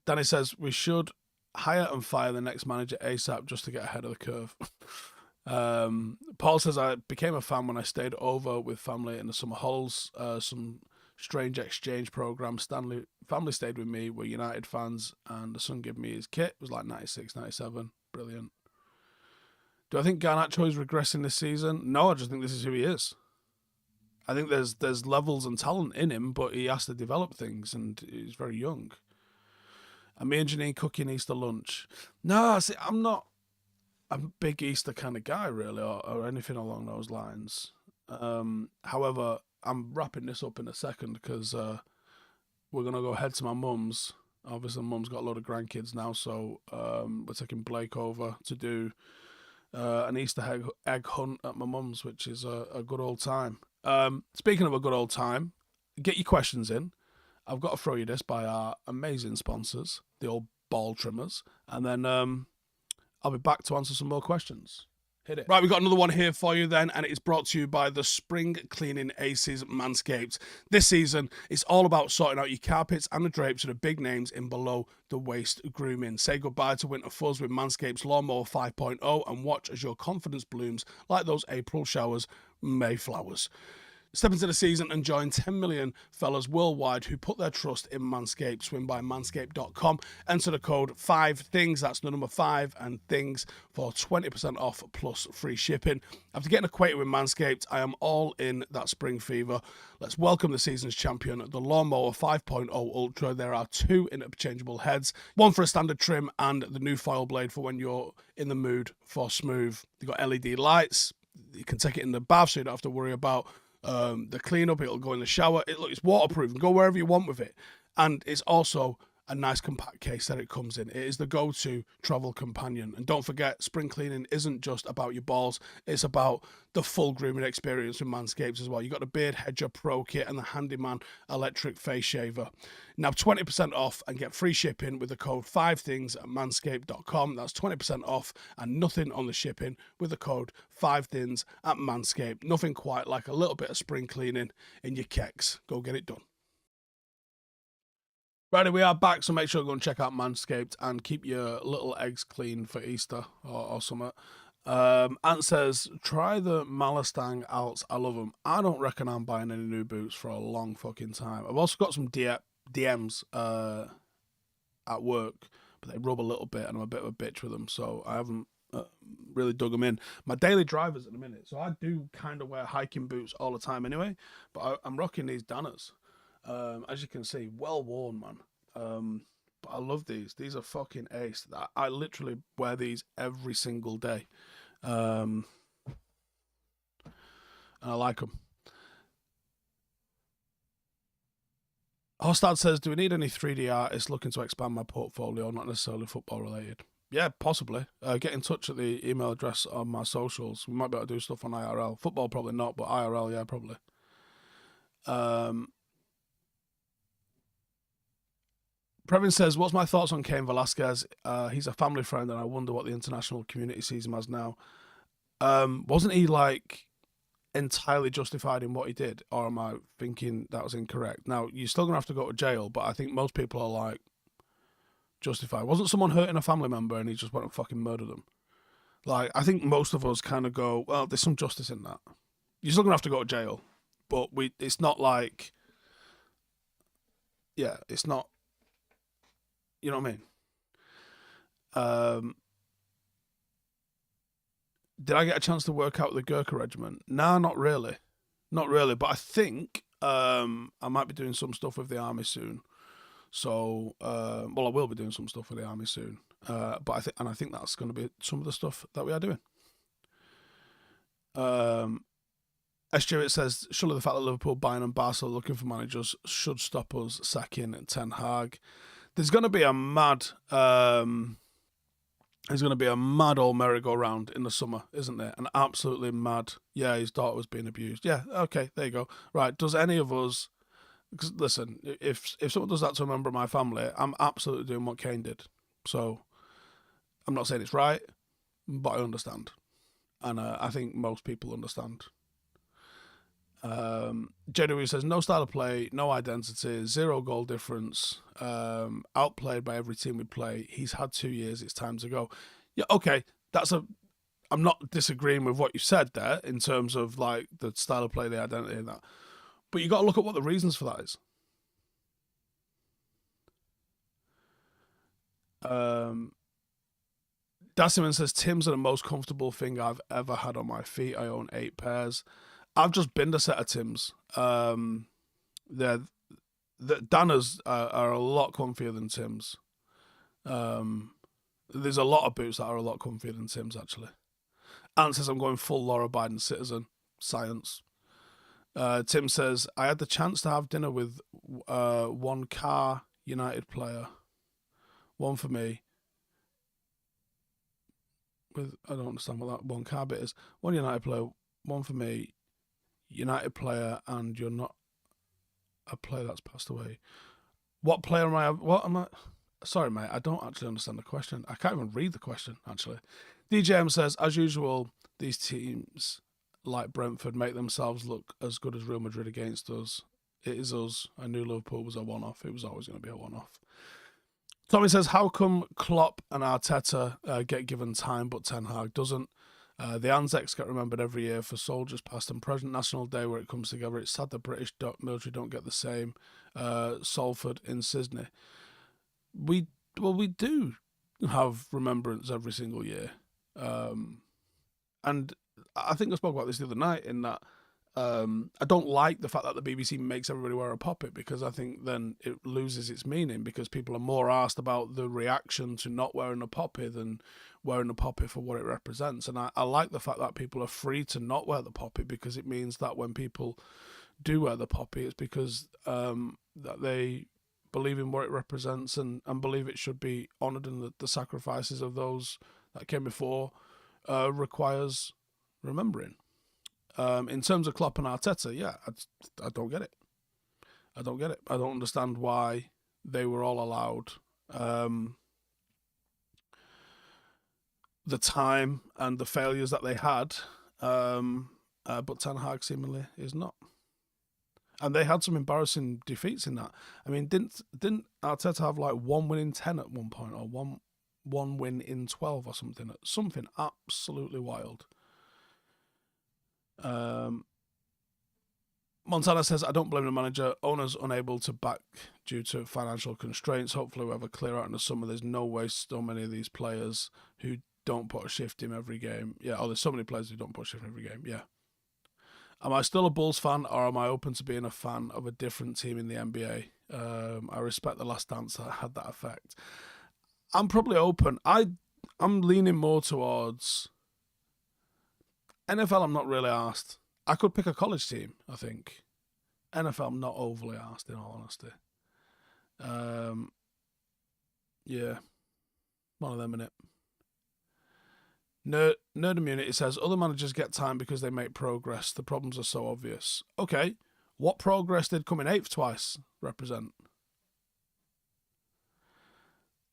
Danny says, we should hire and fire the next manager ASAP just to get ahead of the curve. Paul says, I became a fan when I stayed over with family in the summer halls. Some strange exchange program. Family stayed with me, were United fans, and the son gave me his kit. It was like 96, 97. Brilliant. Do I think Garnacho is regressing this season? No, I just think this is who he is. I think there's levels and talent in him, but he has to develop things, and he's very young. And me and Janine cooking Easter lunch. No, see, I'm not a big Easter kind of guy, really, or anything along those lines. However, I'm wrapping this up in a second because we're going to go head to my mum's. Obviously, mum's got a lot of grandkids now, so we're taking Blake over to do an Easter egg hunt at my mum's, which is a good old time. Speaking of a good old time, get your questions in. I've got to throw you this by our amazing sponsors, the old ball trimmers, and then I'll be back to answer some more questions. Hit it. Right, we've got another one here for you then, and it's brought to you by the Spring Cleaning Aces Manscaped. This season, it's all about sorting out your carpets and the drapes of the big names in below-the-waist grooming. Say goodbye to winter fuzz with Manscaped's Lawnmower 5.0 and watch as your confidence blooms like those April showers, May flowers. Step into the season and join 10 million fellas worldwide who put their trust in Manscaped. Swim by manscaped.com. Enter the code 5THINGS, that's the number 5 and things, for 20% off plus free shipping. After getting acquainted with Manscaped, I am all in that spring fever. Let's welcome the season's champion, the Lawnmower 5.0 Ultra. There are 2 interchangeable heads, one for a standard trim and the new foil blade for when you're in the mood for smooth. You've got LED lights. You can take it in the bath so you don't have to worry about the cleanup. It'll go in the shower. It's waterproof and go wherever you want with it. And it's also a nice compact case that it comes in. It is the go-to travel companion. And don't forget, spring cleaning isn't just about your balls. It's about the full grooming experience with Manscaped as well. You've got the Beard Hedger Pro Kit and the Handyman Electric Face Shaver. Now 20% off and get free shipping with the code 5THINGS at manscaped.com. That's 20% off and nothing on the shipping with the code 5THINGS at Manscaped. Nothing quite like a little bit of spring cleaning in your kecks. Go get it done. Righty, we are back, so make sure to go and check out Manscaped and keep your little eggs clean for Easter or something. Ant says, try the Malastang Alts. I love them. I don't reckon I'm buying any new boots for a long fucking time. I've also got some DMs at work, but they rub a little bit and I'm a bit of a bitch with them, so I haven't really dug them in. My daily drivers at the minute, so I do kind of wear hiking boots all the time anyway, but I'm rocking these Danners. As you can see, well worn, man. But I love these. These are fucking ace. I literally wear these every single day. And I like them. Hostad says, do we need any 3D artists looking to expand my portfolio, not necessarily football related? Yeah, possibly. Get in touch at the email address on my socials. We might be able to do stuff on IRL. Football, probably not, but IRL, yeah, probably. Previn says, what's my thoughts on Cain Velasquez? He's a family friend and I wonder what the international community sees him as now. Wasn't he like entirely justified in what he did, or am I thinking that was incorrect? Now, you're still going to have to go to jail, but I think most people are like, justified. Wasn't someone hurting a family member and he just went and fucking murdered them? Like, I think most of us kind of go, well, there's some justice in that. You're still going to have to go to jail, but it's not like, yeah, it's not, you know what I mean? Did I get a chance to work out the Gurkha regiment? Nah, not really. Not really, but I think I might be doing some stuff with the army soon. So, well, I will be doing some stuff with the army soon. But I think that's going to be some of the stuff that we are doing. S. Stewart says, surely the fact that Liverpool, Bayern and Barcelona looking for managers should stop us sacking Ten Hag. There's going to be a mad old merry-go-round in the summer, isn't there? An absolutely mad. Yeah, his daughter was being abused. Yeah, okay, there you go. Right, does any of us? Because listen, if someone does that to a member of my family, I'm absolutely doing what Kane did. So I'm not saying it's right, but I understand, and I think most people understand. Jedward says, no style of play, no identity, 0 goal difference, outplayed by every team we play. He's had 2 years, it's time to go. Yeah, okay, I'm not disagreeing with what you said there in terms of like the style of play, the identity and that. But you got to look at what the reasons for that is. Dassiman says, Tim's are the most comfortable thing I've ever had on my feet. I own 8 pairs. I've just binned a set of Tim's. The Danners are a lot comfier than Tim's. There's a lot of boots that are a lot comfier than Tim's, actually. Ant says, I'm going full law-abiding citizen. Science. Tim says, I had the chance to have dinner with one car United player. One for me. I don't understand what that one car bit is. One United player, one for me, United player, and you're not a player that's passed away. What player am I? What am I? Sorry, mate. I don't actually understand the question. I can't even read the question, actually. DJM says, as usual, these teams like Brentford make themselves look as good as Real Madrid against us. It is us. I knew Liverpool was a one-off. It was always going to be a one-off. Tommy says, how come Klopp and Arteta get given time but Ten Hag doesn't? The Anzacs get remembered every year for soldiers past and present. National Day where it comes together. It's sad the British military don't get the same. Salford in Sydney. We do have remembrance every single year. And I think I spoke about this the other night in that I don't like the fact that the BBC makes everybody wear a poppet, because I think then it loses its meaning, because people are more asked about the reaction to not wearing a poppet than wearing a poppet for what it represents. And I like the fact that people are free to not wear the poppet, because it means that when people do wear the poppet, it's because that they believe in what it represents and believe it should be honoured, and the sacrifices of those that came before requires remembering. In terms of Klopp and Arteta, yeah, I don't get it. I don't get it. I don't understand why they were all allowed the time and the failures that they had, but Ten Hag seemingly is not. And they had some embarrassing defeats in that. I mean, didn't Arteta have like 1 win in 10 at one point, or one win in 12 or something? Something absolutely wild. Montana says, I don't blame the manager. Owners unable to back due to financial constraints. Hopefully we'll have a clear out in the summer. There's no way so many of these players who don't put a shift in every game. Yeah, there's so many players who don't put a shift in every game. Yeah. Am I still a Bulls fan, or am I open to being a fan of a different team in the NBA? I respect The Last Dance that had that effect. I'm probably open. I'm leaning more towards NFL. I'm not really asked. I could pick a college team, I think. NFL, I'm not overly asked, in all honesty. Yeah, one of them, innit? Nerd Immunity says, other managers get time because they make progress. The problems are so obvious. Okay, what progress did coming 8th twice represent?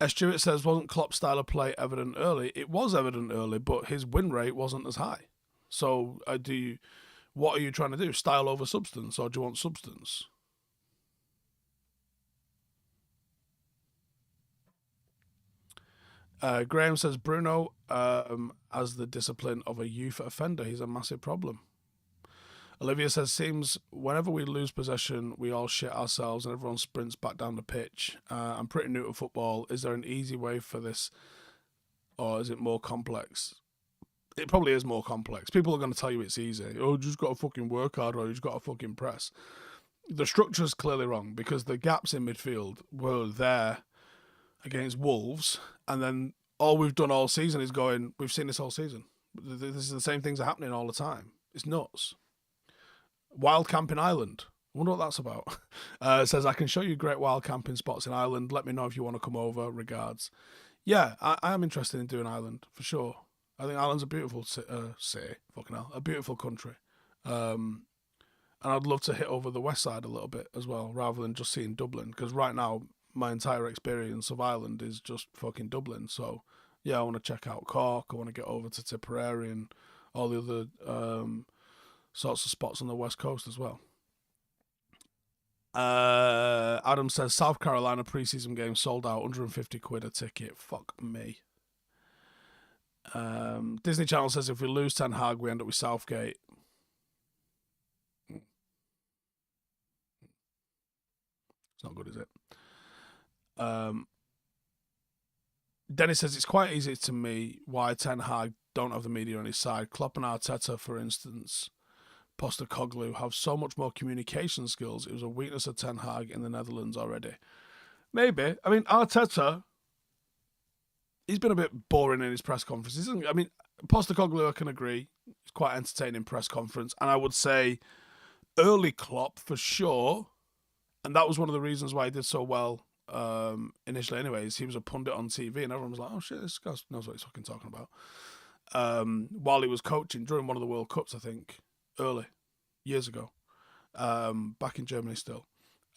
S. Stewart says, wasn't Klopp's style of play evident early? It was evident early, but his win rate wasn't as high. So what are you trying to do? Style over substance, or do you want substance? Graham says, Bruno as the discipline of a youth offender. He's a massive problem. Olivia says, seems whenever we lose possession, we all shit ourselves and everyone sprints back down the pitch. I'm pretty new to football. Is there an easy way for this, or is it more complex? It probably is more complex. People are going to tell you it's easy. Oh, you just got to fucking work hard, or you just got to fucking press. The structure's clearly wrong, because the gaps in midfield were there against Wolves, and then all we've done all season is we've seen this all season. This is the same things are happening all the time. It's nuts. Wild camping Ireland. I wonder what that's about. It says, I can show you great wild camping spots in Ireland. Let me know if you want to come over. Regards. Yeah, I am interested in doing Ireland, for sure. I think Ireland's a beautiful city. Fucking hell. A beautiful country. And I'd love to hit over the west side a little bit as well, rather than just seeing Dublin. Because right now, my entire experience of Ireland is just fucking Dublin. So, yeah, I want to check out Cork. I want to get over to Tipperary and all the other sorts of spots on the west coast as well. Adam says, South Carolina preseason game sold out, 150 quid a ticket. Fuck me. Disney Channel says, if we lose Ten Hag, we end up with Southgate. It's not good, is it? Dennis says, it's quite easy to me why Ten Hag don't have the media on his side. Klopp and Arteta, for instance, Postecoglou, have so much more communication skills. It was a weakness of Ten Hag in the Netherlands already. Maybe. I mean, Arteta, he's been a bit boring in his press conferences. I mean, Postecoglou, I can agree. It's quite entertaining press conference. And I would say early Klopp for sure, and that was one of the reasons why he did so well initially. Anyways, he was a pundit on TV, and everyone was like, "Oh shit, this guy knows what he's fucking talking about." While he was coaching during one of the World Cups, I think, early years ago, back in Germany still.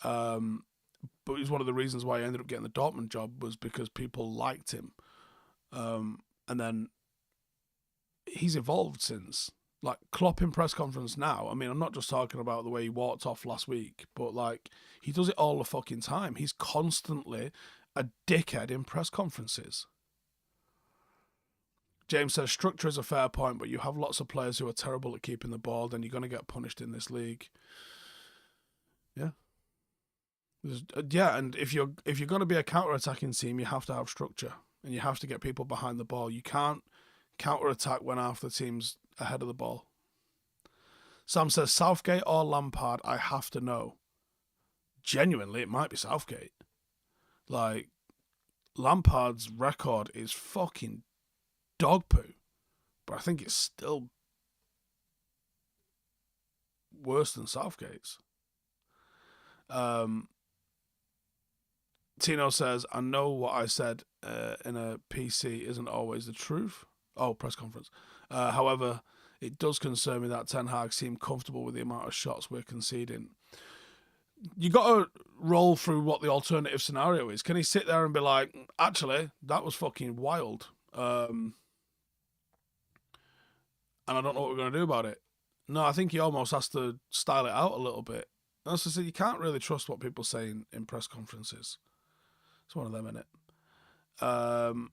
But it was one of the reasons why he ended up getting the Dortmund job was because people liked him. And then he's evolved since. Like, Klopp in press conference now, I mean, I'm not just talking about the way he walked off last week, but, like, he does it all the fucking time. He's constantly a dickhead in press conferences. James says, structure is a fair point, but you have lots of players who are terrible at keeping the ball, then you're going to get punished in this league. Yeah. Yeah, and if you're going to be a counter-attacking team, you have to have structure, and you have to get people behind the ball. You can't counter-attack when half the team's ahead of the ball. Sam says, Southgate or Lampard, I have to know. Genuinely, it might be Southgate. Like, Lampard's record is fucking dog poo, but I think it's still worse than Southgate's. Tino says, I know what I said in a PC isn't always the truth. Oh, press conference. However, it does concern me that Ten Hag seemed comfortable with the amount of shots we're conceding. You got to roll through what the alternative scenario is. Can he sit there and be like, actually, that was fucking wild, and I don't know what we're going to do about it? No, I think he almost has to style it out a little bit. As I said, you can't really trust what people say in press conferences. It's one of them, innit?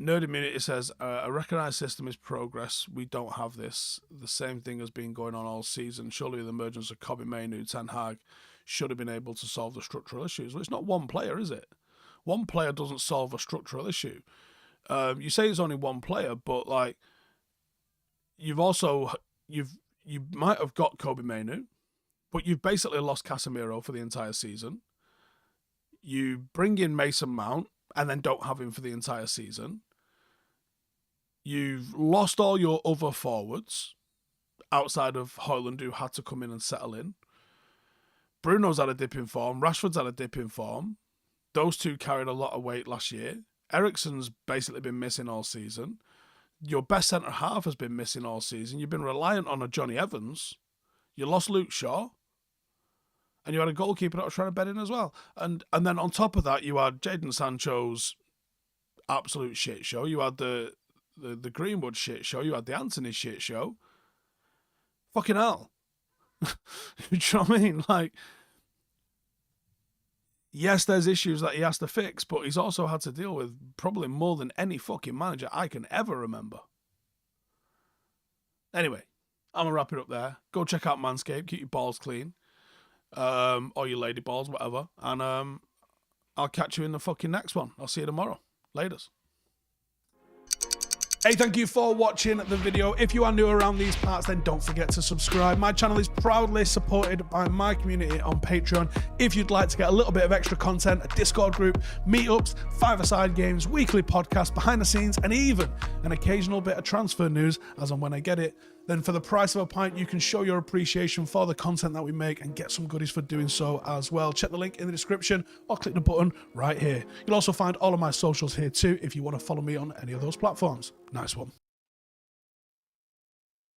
Nerd Immunity says, a recognised system is progress. We don't have this. The same thing has been going on all season. Surely the emergence of Kobe Mainoo, Ten Hag should have been able to solve the structural issues. Well, it's not one player, is it? One player doesn't solve a structural issue. You say it's only one player, but like you might have got Kobe Mainoo, but you've basically lost Casemiro for the entire season. You bring in Mason Mount and then don't have him for the entire season. You've lost all your other forwards outside of Højlund, who had to come in and settle in. Bruno's had a dip in form. Rashford's had a dip in form. Those two carried a lot of weight last year. Eriksen's basically been missing all season. Your best centre-half has been missing all season. You've been reliant on a Johnny Evans. You lost Luke Shaw. And you had a goalkeeper that was trying to bed in as well. And then on top of that, you had Jadon Sancho's absolute shit show. You had the Greenwood shit show. You had the Anthony shit show. Fucking hell. Do you know what I mean? Like, yes, there's issues that he has to fix, but he's also had to deal with probably more than any fucking manager I can ever remember. Anyway, I'm going to wrap it up there. Go check out Manscaped. Keep your balls clean. Or your lady balls, whatever. And I'll catch you in the fucking next one. I'll see you tomorrow. Laters. Hey, thank you for watching the video. If you are new around these parts, then don't forget to subscribe. My channel is proudly supported by my community on Patreon. If you'd like to get a little bit of extra content, a Discord group, meetups, five-a-side games, weekly podcasts, behind the scenes, and even an occasional bit of transfer news as and when I get it, then for the price of a pint, you can show your appreciation for the content that we make and get some goodies for doing so as well. Check the link in the description or click the button right here. You'll also find all of my socials here too if you want to follow me on any of those platforms. Nice one.